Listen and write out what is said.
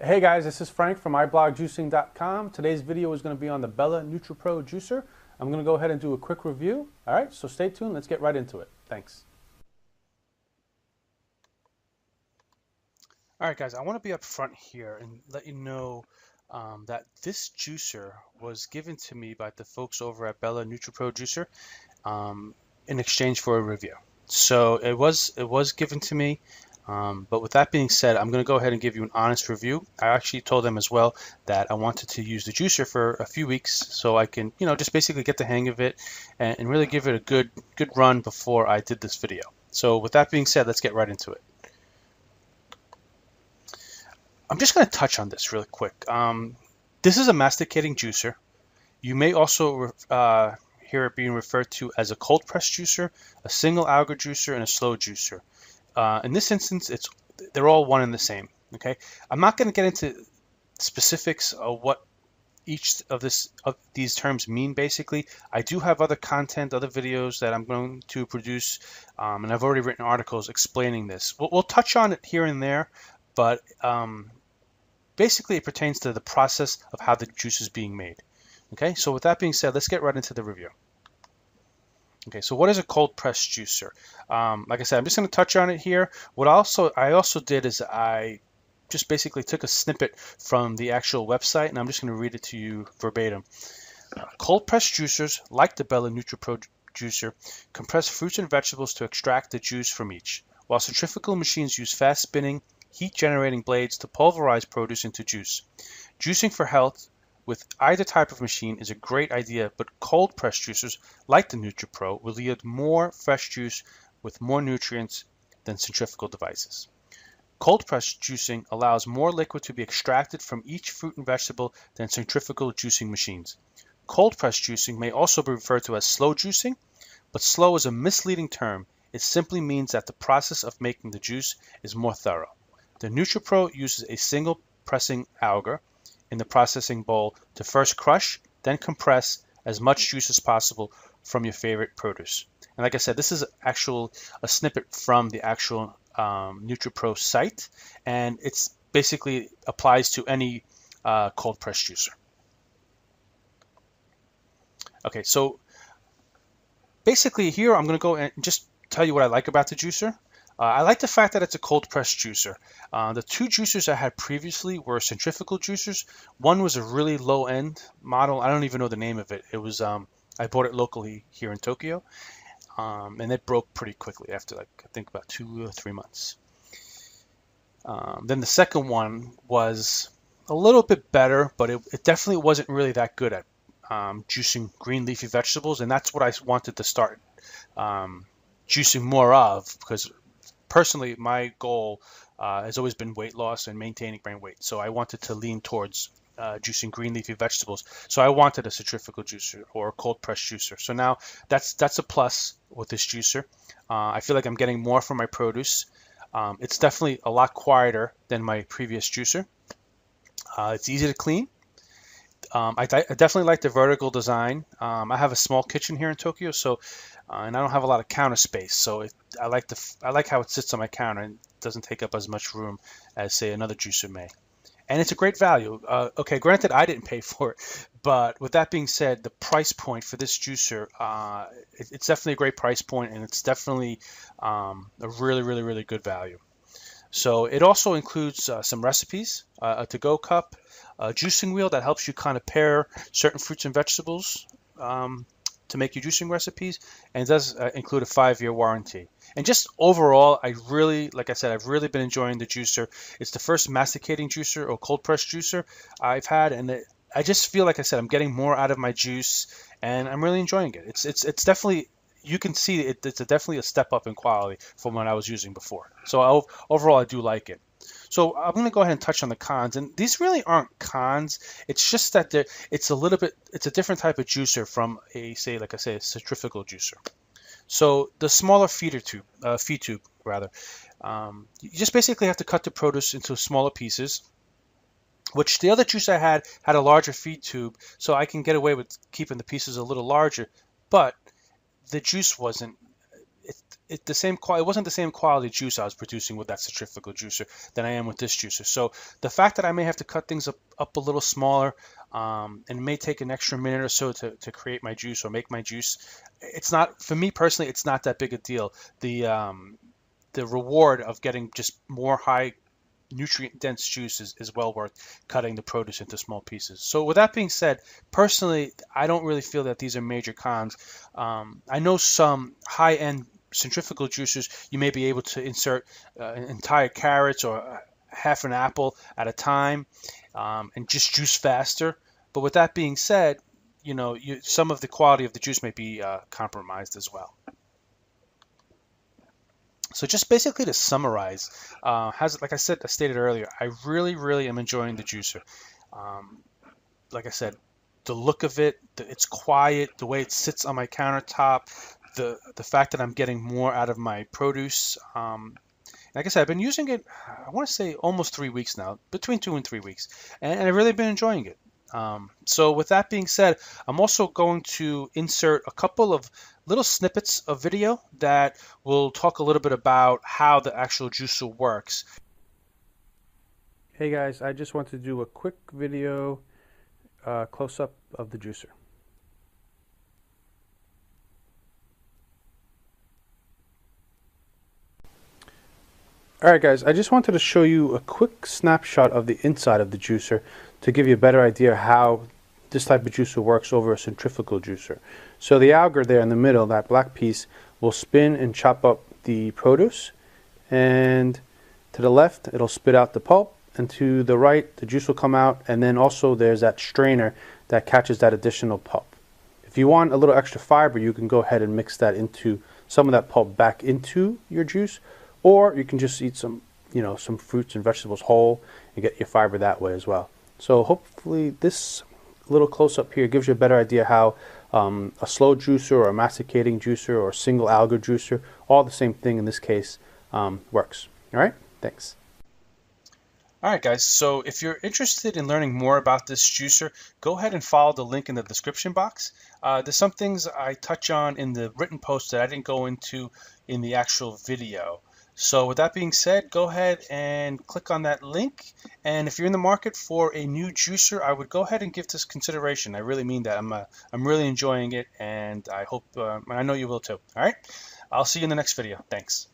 Hey guys, this is Frank from iBlogJuicing.com. Today's video is going to be on the Bella NUTRIPRO Juicer. I'm going to go ahead and do a quick review. All right, so stay tuned. Let's get right into it. Thanks. All right, guys, I want to be up front here and let you know that this juicer was given to me by the folks over at Bella NUTRIPRO Juicer in exchange for a review. So it was given to me, but with that being said, I'm going to go ahead and give you an honest review. I actually told them as well that I wanted to use the juicer for a few weeks so I can, just basically get the hang of it and really give it a good run before I did this video. So with that being said, let's get right into it. I'm just going to touch on this really quick. This is a masticating juicer. You may also hear it being referred to as a cold press juicer, a single alga juicer, and a slow juicer. In this instance, they're all one and the same. Okay, I'm not going to get into specifics of what each of these terms mean. Basically, I do have other content, other videos that I'm going to produce, and I've already written articles explaining this. We'll touch on it here and there, but basically it pertains to the process of how the juice is being made. Okay, so with that being said, let's get right into the review. Okay, so what is a cold press juicer? Like I said, I'm just going to touch on it here. What I also did is I just basically took a snippet from the actual website, and I'm just going to read it to you verbatim. Cold press juicers, like the Bella NUTRIPRO Juicer, compress fruits and vegetables to extract the juice from each, while centrifugal machines use fast spinning, heat-generating blades to pulverize produce into juice. Juicing for health with either type of machine is a great idea, but cold press juicers like the NutriPro will yield more fresh juice with more nutrients than centrifugal devices. Cold press juicing allows more liquid to be extracted from each fruit and vegetable than centrifugal juicing machines. Cold press juicing may also be referred to as slow juicing, but slow is a misleading term. It simply means that the process of making the juice is more thorough. The NutriPro uses a single pressing auger in the processing bowl to first crush, then compress as much juice as possible from your favorite produce. And like I said, this is a snippet from the actual NutriPro site, and it's basically applies to any cold press juicer. Okay, so basically here I'm going to go and just tell you what I like about the juicer. I like the fact that it's a cold press juicer. The two juicers I had previously were centrifugal juicers. One was a really low end model. I don't even know the name of it. It was I bought it locally here in Tokyo, and it broke pretty quickly after I think about 2 or 3 months. Then the second one was a little bit better, but it definitely wasn't really that good at juicing green leafy vegetables, and that's what I wanted to start juicing more of, because personally, my goal has always been weight loss and maintaining brain weight. So I wanted to lean towards juicing green leafy vegetables. So I wanted a centrifugal juicer or a cold press juicer. So now that's a plus with this juicer. I feel like I'm getting more from my produce. It's definitely a lot quieter than my previous juicer. It's easy to clean. I definitely like the vertical design. I have a small kitchen here in Tokyo, so and I don't have a lot of counter space, so I like how it sits on my counter and doesn't take up as much room as, say, another juicer may. And it's a great value. Okay, granted, I didn't pay for it, but with that being said, the price point for this juicer, it's definitely a great price point, and it's definitely a really good value. So it also includes some recipes, a to-go cup, a juicing wheel that helps you kind of pair certain fruits and vegetables to make your juicing recipes, and it does include a 5-year warranty. And just overall, like I said, I've really been enjoying the juicer. It's the first masticating juicer or cold press juicer I've had, and I just feel, like I said, I'm getting more out of my juice, and I'm really enjoying it. It's definitely, you can see it's definitely a step up in quality from what I was using before. So overall, I do like it. So I'm going to go ahead and touch on the cons, and these really aren't cons. It's just that it's a different type of juicer from a centrifugal juicer. So the smaller feed tube, you just basically have to cut the produce into smaller pieces, which the other juice I had a larger feed tube, so I can get away with keeping the pieces a little larger, but the juice wasn't it wasn't the same quality juice I was producing with that centrifugal juicer than I am with this juicer. So the fact that I may have to cut things up a little smaller, and it may take an extra minute or so to create my juice or make my juice, it's not, for me personally, it's not that big a deal. The reward of getting just more high nutrient dense juice is well worth cutting the produce into small pieces. So with that being said, personally, I don't really feel that these are major cons. I know some high-end centrifugal juicers, you may be able to insert entire carrots or half an apple at a time, and just juice faster. But with that being said, some of the quality of the juice may be compromised as well. So just basically to summarize, like I stated earlier, I really am enjoying the juicer. Like I said, the look of it, it's quiet, the way it sits on my countertop, the fact that I'm getting more out of my produce. Like I said, I've been using it, I want to say almost 3 weeks now, between 2 and 3 weeks, and I've really been enjoying it. So with that being said, I'm also going to insert a couple of little snippets of video that will talk a little bit about how the actual juicer works. Hey guys, I just want to do a quick video close-up of the juicer. Alright guys, I just wanted to show you a quick snapshot of the inside of the juicer to give you a better idea how this type of juicer works over a centrifugal juicer. So the auger there in the middle, that black piece, will spin and chop up the produce, and to the left it'll spit out the pulp, and to the right the juice will come out, and then also there's that strainer that catches that additional pulp. If you want a little extra fiber, you can go ahead and mix that into some of that pulp back into your juice, or you can just eat some fruits and vegetables whole and get your fiber that way as well. So hopefully this little close-up here gives you a better idea how a slow juicer or a masticating juicer or a single auger juicer, all the same thing in this case, works. All right, thanks. All right, guys, so if you're interested in learning more about this juicer, go ahead and follow the link in the description box. There's some things I touch on in the written post that I didn't go into in the actual video. So with that being said, go ahead and click on that link. And if you're in the market for a new juicer, I would go ahead and give this consideration. I really mean that. I'm really enjoying it, and I hope, I know you will too. All right, I'll see you in the next video. Thanks.